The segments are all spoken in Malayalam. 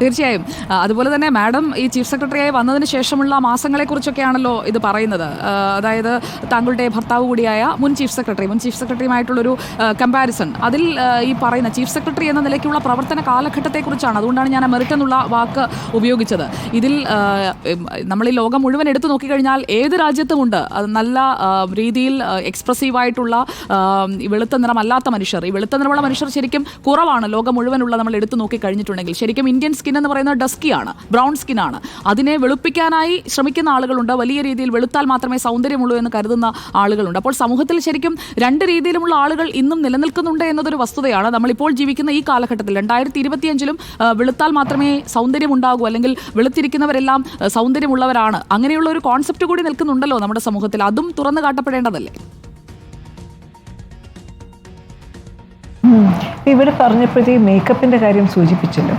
തീർച്ചയായും. അതുപോലെ തന്നെ മാഡം ഈ ചീഫ് സെക്രട്ടറിയായി വന്നതിന് ശേഷമുള്ള മാസങ്ങളെക്കുറിച്ചൊക്കെയാണല്ലോ ഇത് പറയുന്നത്. അതായത് താങ്കളുടെ ഭർത്താവ് കൂടിയായ മുൻ ചീഫ് സെക്രട്ടറിയുമായിട്ടുള്ളൊരു കമ്പാരിസൺ. അതിൽ ഈ പറയുന്ന ചീഫ് സെക്രട്ടറി എന്ന നിലയ്ക്കുള്ള പ്രവർത്തന കാലഘട്ടത്തെക്കുറിച്ചാണ്. അതുകൊണ്ടാണ് ഞാൻ മെറിറ്റ് എന്നുള്ള വാക്ക് ഉപയോഗിച്ചത്. ഇതിൽ നമ്മൾ ഈ ലോകം മുഴുവൻ എടുത്തു നോക്കിക്കഴിഞ്ഞാൽ ഏത് രാജ്യത്തുമുണ്ട് നല്ല രീതിയിൽ എക്സ്പ്രസീവായിട്ടുള്ള വെളുത്ത നിറമല്ലാത്ത മനുഷ്യർ. ഈ വെളുത്ത നിറമുള്ള മനുഷ്യർ ശരിക്കും കുറവാണ് ലോകം മുഴുവനുള്ള നമ്മൾ എടുത്തു നോക്കിക്കഴിഞ്ഞിട്ടുണ്ടെങ്കിൽ. ശരിക്കും ഇന്ത്യൻ സ്കിൻ എന്ന് പറയുന്നത് ഡസ്കിയാണ്, ബ്രൗൺ സ്കിന്നാണ്. അതിനെ വെളുപ്പിക്കാനായി ശ്രമിക്കുന്ന ആളുകളുണ്ട്. വലിയ രീതിയിൽ വെളുത്താൽ മാത്രമേ സൗന്ദര്യമുള്ളൂ എന്ന് കരുതുന്ന ആളുകളുണ്ട്. അപ്പോൾ സമൂഹത്തിൽ ശരിക്കും രണ്ട് രീതിയിലുമുള്ള ആളുകൾ ഇന്നും നിലനിൽക്കുന്നുണ്ട് എന്നതൊരു വസ്തുതയാണ്. നമ്മളിപ്പോൾ ജീവിക്കുന്ന ഈ കാലഘട്ടത്തിൽ 2025 വെളുത്താൽ മാത്രമേ സൗന്ദര്യം ഉണ്ടാകൂ, അല്ലെങ്കിൽ വെളുത്തിരിക്കുന്നവരെല്ലാം സൗന്ദര്യമുള്ളവരാണ്, അങ്ങനെയുള്ള ഒരു കോൺസെപ്റ്റ് കൂടി നിൽക്കുന്നുണ്ടല്ലോ നമ്മുടെ സമൂഹത്തിൽ. അതും തുറന്നു കാട്ടപ്പെടേണ്ടതല്ലേ? ഇവിടെ പറഞ്ഞപ്പോഴത്തേ മേക്കപ്പിൻ്റെ കാര്യം സൂചിപ്പിച്ചല്ലോ.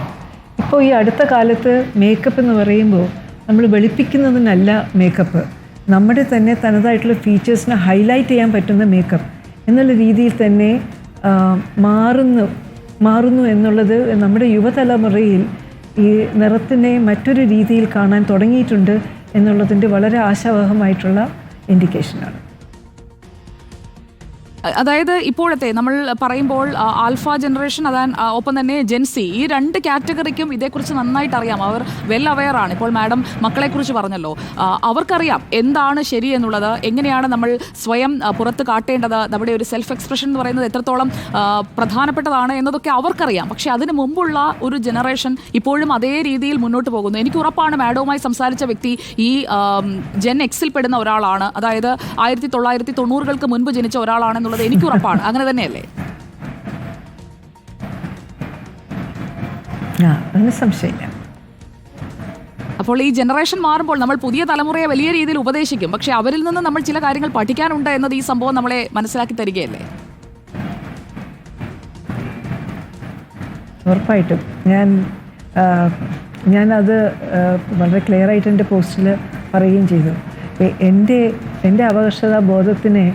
ഇപ്പോൾ ഈ അടുത്ത കാലത്ത് മേക്കപ്പ് എന്ന് പറയുമ്പോൾ നമ്മൾ വെളുപ്പിക്കുന്നതിനല്ല മേക്കപ്പ്, നമ്മുടെ തന്നെ തനതായിട്ടുള്ള ഫീച്ചേഴ്സിനെ ഹൈലൈറ്റ് ചെയ്യാൻ പറ്റുന്ന മേക്കപ്പ് എന്നുള്ള രീതിയിൽ തന്നെ മാറുന്നു എന്നുള്ളത് നമ്മുടെ യുവതലമുറയിൽ ഈ നിറത്തിനെ മറ്റൊരു രീതിയിൽ കാണാൻ തുടങ്ങിയിട്ടുണ്ട് എന്നുള്ളതിൻ്റെ വളരെ ആശാവഹമായിട്ടുള്ള ഇൻഡിക്കേഷനാണ്. അതായത് ഇപ്പോഴത്തെ നമ്മൾ പറയുമ്പോൾ ആൽഫ ജനറേഷൻ, ഒപ്പം തന്നെ ജെൻസി, ഈ രണ്ട് കാറ്റഗറിക്കും ഇതേക്കുറിച്ച് നന്നായിട്ട് അറിയാം. അവർ വെൽ അവെയർ ആണ്. ഇപ്പോൾ മാഡം മക്കളെക്കുറിച്ച് പറഞ്ഞല്ലോ, അവർക്കറിയാം എന്താണ് ശരി എന്നുള്ളത്, എങ്ങനെയാണ് നമ്മൾ സ്വയം പുറത്ത് കാട്ടേണ്ടത്, നമ്മുടെ ഒരു സെൽഫ് എക്സ്പ്രഷൻ എന്ന് പറയുന്നത് എത്രത്തോളം പ്രധാനപ്പെട്ടതാണ് എന്നതൊക്കെ അവർക്കറിയാം. പക്ഷേ അതിന് മുമ്പുള്ള ഒരു ജനറേഷൻ ഇപ്പോഴും അതേ രീതിയിൽ മുന്നോട്ട് പോകുന്നു. എനിക്ക് ഉറപ്പാണ് മാഡവുമായി സംസാരിച്ച വ്യക്തി ഈ ജെൻ എക്സിൽ പെടുന്ന ഒരാളാണ്. അതായത് 1990-കൾക്ക് മുൻപ് ജനിച്ച ഒരാളാണെന്നുള്ള എനിക്ക് ഉറപ്പാണ്. അങ്ങനെ തന്നെയല്ലേ? സംശയമില്ല. അപ്പോൾ ഈ ജനറേഷൻ മാറുമ്പോൾ നമ്മൾ പുതിയ തലമുറയെ വലിയ രീതിയിൽ ഉപദേശിക്കും. പക്ഷെ അവരിൽ നിന്ന് നമ്മൾ ചില കാര്യങ്ങൾ പഠിക്കാനുണ്ട് എന്നത് ഈ സംഭവം നമ്മളെ മനസ്സിലാക്കി തരികയല്ലേ? ഉറപ്പായിട്ടും ഞാനത് വളരെ ക്ലിയർ ആയിട്ട് എൻ്റെ പോസ്റ്റിൽ പറയുകയും ചെയ്തു. എൻ്റെ അപകർഷതാ ബോധത്തിനെ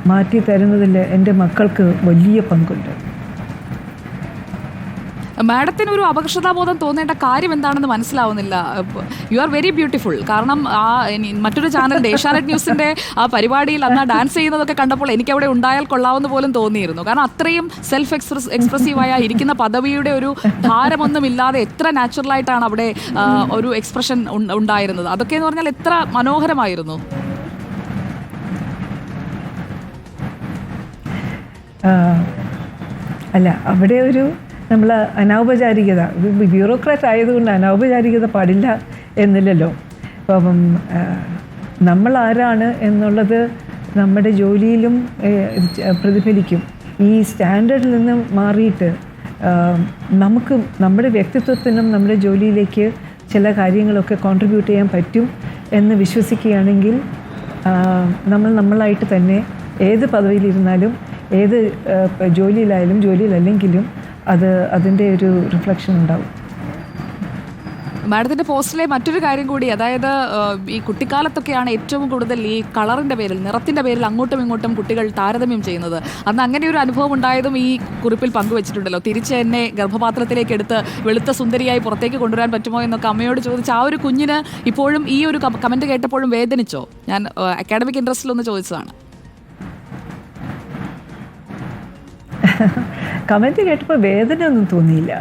മാറ്റി തരുന്നതിൽ എൻ്റെ മക്കൾക്ക് വലിയ പങ്കുണ്ട്. മാഡത്തിന് ഒരു അപകർഷതാബോധം തോന്നേണ്ട കാര്യം എന്താണെന്ന് മനസ്സിലാവുന്നില്ല. You are very beautiful. കാരണം മറ്റൊരു ചാനൽ ഏഷ്യാനെറ്റ് ന്യൂസിൻ്റെ ആ പരിപാടിയിൽ അന്ന് ഡാൻസ് ചെയ്യുന്നതൊക്കെ കണ്ടപ്പോൾ എനിക്ക് അവിടെ ഉണ്ടായാൽ കൊള്ളാവുന്ന പോലും തോന്നിയിരുന്നു. കാരണം അത്രയും സെൽഫ് എക്സ്പ്രസീവായ ഇരിക്കുന്ന പദവിയുടെ ഒരു ഭാരമൊന്നുമില്ലാതെ എത്ര നാച്ചുറലായിട്ടാണ് അവിടെ ഒരു എക്സ്പ്രഷൻ ഉണ്ടായിരുന്നത്. അതൊക്കെ എന്ന് പറഞ്ഞാൽ എത്ര മനോഹരമായിരുന്നു. അല്ല, അവിടെ ഒരു നമ്മൾ അനൗപചാരികത, ബ്യൂറോക്രാറ്റ് ആയതുകൊണ്ട് അനൗപചാരികത പാടില്ല എന്നില്ലല്ലോ. അപ്പം നമ്മൾ ആരാണ് എന്നുള്ളത് നമ്മുടെ ജോലിയിലും പ്രതിഫലിക്കും. ഈ സ്റ്റാൻഡേർഡിൽ നിന്ന് മാറിയിട്ട് നമുക്ക് നമ്മുടെ വ്യക്തിത്വത്തിനും നമ്മുടെ ജോലിയിലേക്ക് ചില കാര്യങ്ങളൊക്കെ കോൺട്രിബ്യൂട്ട് ചെയ്യാൻ പറ്റും എന്ന് വിശ്വസിക്കുകയാണെങ്കിൽ നമ്മളായിട്ട് തന്നെ ഏത് പദവിയിലിരുന്നാലും ഏത് ജോലിയിലല്ലെങ്കിലും അതിൻ്റെ ഒരു റിഫ്ലക്ഷൻ ഉണ്ടാവും. മാഡത്തിൻ്റെ പോസ്റ്റിലെ മറ്റൊരു കാര്യം കൂടി, അതായത് ഈ കുട്ടിക്കാലത്തൊക്കെയാണ് ഏറ്റവും കൂടുതൽ ഈ കളറിൻ്റെ പേരിൽ, നിറത്തിൻ്റെ പേരിൽ അങ്ങോട്ടും ഇങ്ങോട്ടും കുട്ടികൾ താരതമ്യം ചെയ്യുന്നത്. അന്ന് അങ്ങനെ ഒരു അനുഭവം ഉണ്ടായതും ഈ കുറിപ്പിൽ പങ്കുവച്ചിട്ടുണ്ടല്ലോ. തിരിച്ച് എന്നെ ഗർഭപാത്രത്തിലേക്ക് എടുത്ത് വെളുത്ത സുന്ദരിയായി പുറത്തേക്ക് കൊണ്ടുവരാൻ പറ്റുമോ എന്നൊക്കെ അമ്മയോട് ചോദിച്ച ആ ഒരു കുഞ്ഞിന് ഇപ്പോഴും ഈ ഒരു കമൻറ്റ് കേട്ടപ്പോഴും വേദനിച്ചോ? ഞാൻ അക്കാഡമിക് ഇൻട്രസ്റ്റിലൊന്ന് ചോദിച്ചതാണ്. കമൻറ്റ് കേട്ടപ്പോൾ വേദന ഒന്നും തോന്നിയില്ല.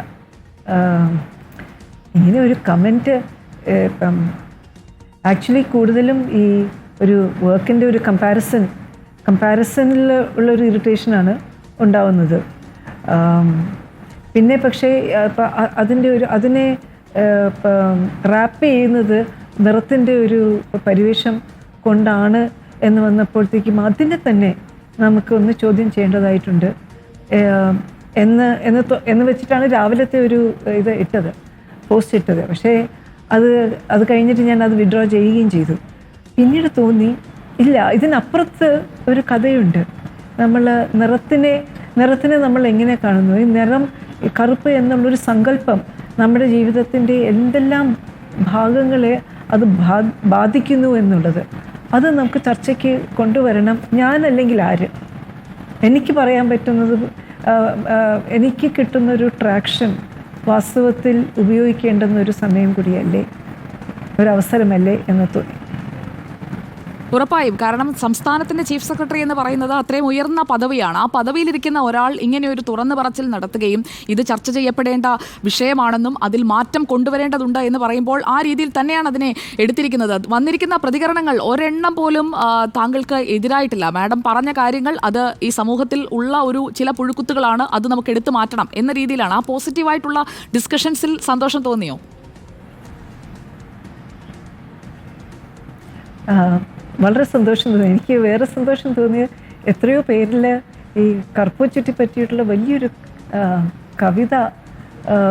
ഇങ്ങനെ ഒരു കമൻറ്റ് ആക്ച്വലി കൂടുതലും ഈ ഒരു വർക്കിൻ്റെ ഒരു കമ്പാരിസണിൽ ഉള്ളൊരു ഇറിറ്റേഷനാണ് ഉണ്ടാവുന്നത്. പിന്നെ പക്ഷേ അതിനെ റാപ്പ് ചെയ്യുന്നത് നിറത്തിൻ്റെ ഒരു പരിവേഷം കൊണ്ടാണ് എന്ന് വന്നപ്പോഴത്തേക്കും അതിനെ തന്നെ നമുക്കൊന്ന് ചോദ്യം ചെയ്യേണ്ടതായിട്ടുണ്ട് എന്ന് വെച്ചിട്ടാണ് രാവിലത്തെ ഒരു പോസ്റ്റ് ഇട്ടത്. പക്ഷേ അത് കഴിഞ്ഞിട്ട് ഞാൻ അത് വിഡ്രോ ചെയ്യുകയും ചെയ്തു. പിന്നീട് തോന്നി, ഇല്ല, ഇതിനപ്പുറത്ത് ഒരു കഥയുണ്ട്. നിറത്തിനെ നമ്മൾ എങ്ങനെ കാണുന്നു, ഈ നിറം, കറുപ്പ് എന്നുള്ളൊരു സങ്കല്പം നമ്മുടെ ജീവിതത്തിൻ്റെ എന്തെല്ലാം ഭാഗങ്ങളെ അത് ബാധിക്കുന്നു എന്നുള്ളത്, അത് നമുക്ക് ചർച്ചയ്ക്ക് കൊണ്ടുവരണം. ഞാനല്ലെങ്കിൽ ആര്? എനിക്ക് പറയാൻ പറ്റുന്നത്, എനിക്ക് കിട്ടുന്നൊരു ട്രാക്ഷൻ വാസ്തവത്തിൽ ഉപയോഗിക്കേണ്ടുന്ന ഒരു സമയം കൂടിയല്ലേ, ഒരവസരമല്ലേ എന്ന് തോന്നി. ഉറപ്പായും. കാരണം സംസ്ഥാനത്തിന്റെ ചീഫ് സെക്രട്ടറി എന്ന് പറയുന്നത് അത്രയും ഉയർന്ന പദവിയാണ്. ആ പദവിയിലിരിക്കുന്ന ഒരാൾ ഇങ്ങനെ ഒരു തുറന്നു പറച്ചിൽ നടത്തുകയും ഇത് ചർച്ച ചെയ്യപ്പെടേണ്ട വിഷയമാണെന്നും അതിൽ മാറ്റം കൊണ്ടുവരേണ്ടതുണ്ട് എന്ന് പറയുമ്പോൾ ആ രീതിയിൽ തന്നെയാണ് അതിനെ എടുത്തിരിക്കുന്നത്. വന്നിരിക്കുന്ന പ്രതികരണങ്ങൾ ഒരെണ്ണം പോലും താങ്കൾക്ക് എതിരായിട്ടില്ല. മാഡം പറഞ്ഞ കാര്യങ്ങൾ അത് ഈ സമൂഹത്തിൽ ഉള്ള ഒരു ചില പുഴുക്കുത്തുകളാണ്, അത് നമുക്ക് എടുത്തു മാറ്റണം എന്ന രീതിയിലാണ്. ആ പോസിറ്റീവായിട്ടുള്ള ഡിസ്കഷൻസിൽ സന്തോഷം തോന്നിയോ? വളരെ സന്തോഷം തോന്നി. എനിക്ക് വേറെ സന്തോഷം തോന്നിയത് എത്രയോ പേരിൽ ഈ കറുപ്പുചുറ്റി പറ്റിയിട്ടുള്ള വലിയൊരു കവിത,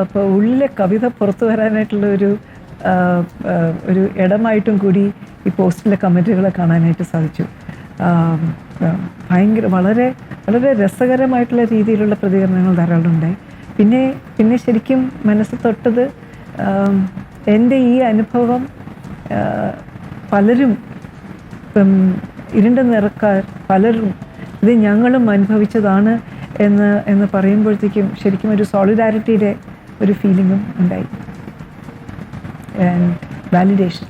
ഇപ്പോൾ ഉള്ളിലെ കവിത പുറത്തു വരാനായിട്ടുള്ള ഒരു ഇടമായിട്ടും കൂടി ഈ പോസ്റ്റിലെ കമൻറ്റുകളെ കാണാനായിട്ട് സാധിച്ചു. ഭയങ്കര വളരെ വളരെ രസകരമായിട്ടുള്ള രീതിയിലുള്ള പ്രതികരണങ്ങൾ ധാരാളം ഉണ്ടായി. പിന്നെ ശരിക്കും മനസ്സ് തൊട്ടത് എൻ്റെ ഈ അനുഭവം പലരും, ഇരുണ്ട നിറക്കാർ പലരും ഇത് ഞങ്ങളും അനുഭവിച്ചതാണ് എന്ന് പറയുമ്പോഴത്തേക്കും ശരിക്കും ഒരു സോളിഡാരിറ്റിയുടെ ഒരു ഫീലിങ്ങും ഉണ്ടായി, ആൻഡ് വാലിഡേഷൻ.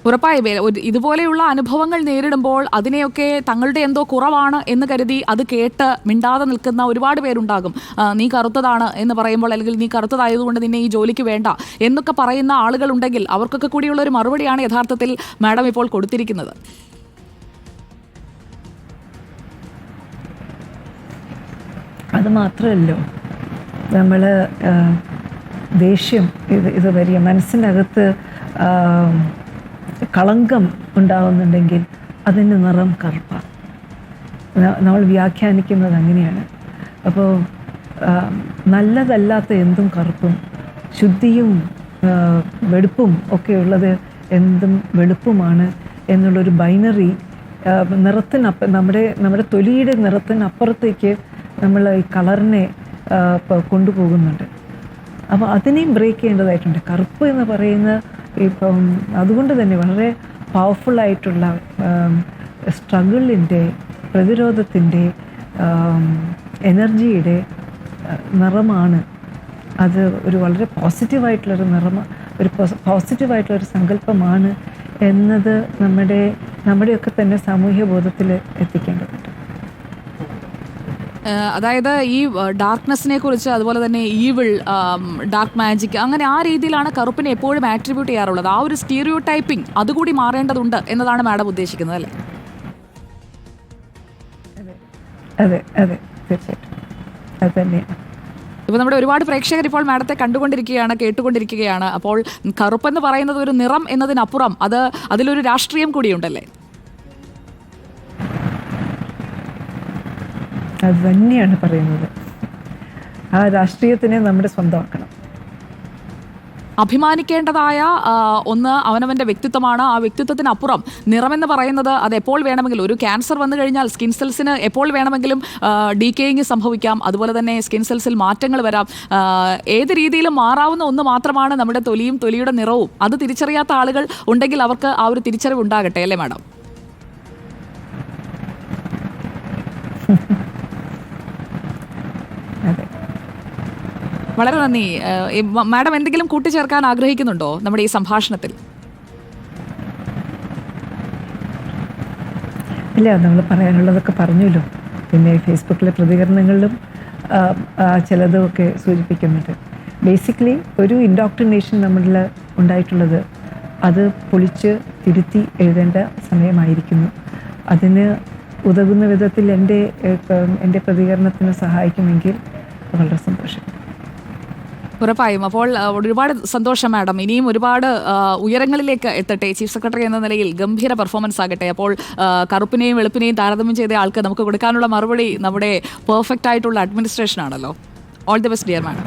ഉറപ്പായും ഇതുപോലെയുള്ള അനുഭവങ്ങൾ നേരിടുമ്പോൾ അതിനെയൊക്കെ തങ്ങളുടെ എന്തോ കുറവാണ് എന്ന് കരുതി അത് കേട്ട് മിണ്ടാതെ നിൽക്കുന്ന ഒരുപാട് പേരുണ്ടാകും. നീ കറുത്തതാണ് എന്ന് പറയുമ്പോൾ, അല്ലെങ്കിൽ നീ കറുത്തതായതുകൊണ്ട് നിന്നെ ഈ ജോലിക്ക് വേണ്ട എന്നൊക്കെ പറയുന്ന ആളുകളുണ്ടെങ്കിൽ അവർക്കൊക്കെ കൂടിയുള്ള ഒരു മറുപടിയാണ് യഥാർത്ഥത്തിൽ മാഡം ഇപ്പോൾ കൊടുത്തിരിക്കുന്നത്. അത് മാത്രമല്ലോ, നമ്മൾ ദേഷ്യം ഇത് വരിക മനസ്സിൻ്റെ അകത്ത് കളങ്കം ഉണ്ടാകുന്നുണ്ടെങ്കിൽ അതിന് നിറം കറുപ്പാണ്. നമ്മൾ വ്യാഖ്യാനിക്കുന്നത് അങ്ങനെയാണ്. അപ്പോൾ നല്ലതല്ലാത്ത എന്തും കറുപ്പും, ശുദ്ധിയും വെളുപ്പും ഒക്കെ ഉള്ളത് എന്തും വെളുപ്പുമാണ് എന്നുള്ളൊരു ബൈനറി നമ്മുടെ തൊലിയുടെ നിറത്തിനപ്പുറത്തേക്ക് നമ്മൾ ഈ കളറിനെ കൊണ്ടുപോകുന്നുണ്ട്. അപ്പോൾ അതിനെയും ബ്രേക്ക് ചെയ്യേണ്ടതായിട്ടുണ്ട്. കറുപ്പ് എന്ന് പറയുന്ന ഇപ്പം അതുകൊണ്ട് തന്നെ വളരെ പവർഫുള്ളായിട്ടുള്ള സ്ട്രഗിളിൻ്റെ, പ്രതിരോധത്തിൻ്റെ, എനർജിയുടെ നിറമാണ്. അത് ഒരു വളരെ പോസിറ്റീവായിട്ടുള്ളൊരു ഒരു പോസിറ്റീവായിട്ടുള്ളൊരു സങ്കല്പമാണ് എന്നത് നമ്മുടെയൊക്കെ തന്നെ സാമൂഹ്യ ബോധത്തിൽ എത്തിക്കേണ്ടതുണ്ട്. അതായത് ഈ ഡാർക്ക്നെസ്സിനെ കുറിച്ച്, അതുപോലെ തന്നെ ഈവിൾ, ഡാർക്ക് മാജിക്, അങ്ങനെ ആ രീതിയിലാണ് കറുപ്പിനെ എപ്പോഴും ആട്രിബ്യൂട്ട് ചെയ്യാറുള്ളത്. ആ ഒരു സ്റ്റീരിയോ ടൈപ്പിംഗ് അതുകൂടി മാറേണ്ടതുണ്ട് എന്നതാണ് മാഡം ഉദ്ദേശിക്കുന്നത്, അല്ലേ? അതെ അതെ, തീർച്ചയായിട്ടും അത് തന്നെയാണ്. ഇപ്പോൾ നമ്മുടെ ഒരുപാട് പ്രേക്ഷകർ ഇപ്പോൾ മാഡത്തെ കണ്ടുകൊണ്ടിരിക്കുകയാണ്, കേട്ടുകൊണ്ടിരിക്കുകയാണ്. അപ്പോൾ കറുപ്പെന്ന് പറയുന്നത് ഒരു നിറം എന്നതിനപ്പുറം അതിലൊരു രാഷ്ട്രീയം കൂടിയുണ്ടല്ലേ? അത് തന്നെയാണ് പറയുന്നത്. ആ രാഷ്ട്രീയത്തിനെ നമ്മുടെ സ്വന്തമാക്കണം. അഭിമാനിക്കേണ്ടതായ ഒന്ന് അവനവൻ്റെ വ്യക്തിത്വമാണ്. ആ വ്യക്തിത്വത്തിനപ്പുറം നിറമെന്ന് പറയുന്നത് അത് എപ്പോൾ വേണമെങ്കിലും, ഒരു ക്യാൻസർ വന്നു കഴിഞ്ഞാൽ സ്കിൻ സെൽസിന് എപ്പോൾ വേണമെങ്കിലും ഡീക്കേയിങ് സംഭവിക്കാം. അതുപോലെ തന്നെ സ്കിൻ സെൽസിൽ മാറ്റങ്ങൾ വരാം. ഏത് രീതിയിലും മാറാവുന്ന ഒന്ന് മാത്രമാണ് നമ്മുടെ തൊലിയും തൊലിയുടെ നിറവും. അത് തിരിച്ചറിയാത്ത ആളുകൾ ഉണ്ടെങ്കിൽ അവർക്ക് ആ ഒരു തിരിച്ചറിവ് ഉണ്ടാകട്ടെ, അല്ലേ മാഡം? വളരെ നന്ദി മാഡം. എന്തെങ്കിലും കൂട്ടിച്ചേർക്കാൻ ആഗ്രഹിക്കുന്നുണ്ടോ നമ്മുടെ ഈ സംഭാഷണത്തിൽ? ഇല്ല, നമ്മൾ പറയാനുള്ളതൊക്കെ പറഞ്ഞല്ലോ. പിന്നെ ഫേസ്ബുക്കിലെ പ്രതികരണങ്ങളിലും ചിലതൊക്കെ സൂചിപ്പിക്കുന്നുണ്ട്. ബേസിക്കലി ഒരു ഇൻഡോക്ട്രിനേഷൻ നമ്മളിൽ ഉണ്ടായിട്ടുള്ളത് അത് പൊളിച്ച് തിരുത്തി എഴുതേണ്ട സമയമായിരിക്കുന്നു. അതിന് ഉതകുന്ന വിധത്തിൽ എൻ്റെ പ്രതികരണത്തിന് സഹായിക്കുമെങ്കിൽ വളരെ സന്തോഷം. ഉറപ്പായും. അപ്പോൾ ഒരുപാട് സന്തോഷം മാഡം. ഇനിയും ഒരുപാട് ഉയരങ്ങളിലേക്ക് എത്തട്ടെ. ചീഫ് സെക്രട്ടറി എന്ന നിലയിൽ ഗംഭീര പെർഫോമൻസ് ആകട്ടെ. അപ്പോൾ കറുപ്പിനെയും വെളുപ്പിനെയും താരതമ്യം ചെയ്ത ആൾക്ക് നമുക്ക് കൊടുക്കാനുള്ള മറുപടി നമ്മുടെ പെർഫെക്റ്റ് ആയിട്ടുള്ള അഡ്മിനിസ്ട്രേഷൻ ആണല്ലോ. All the best dear madam.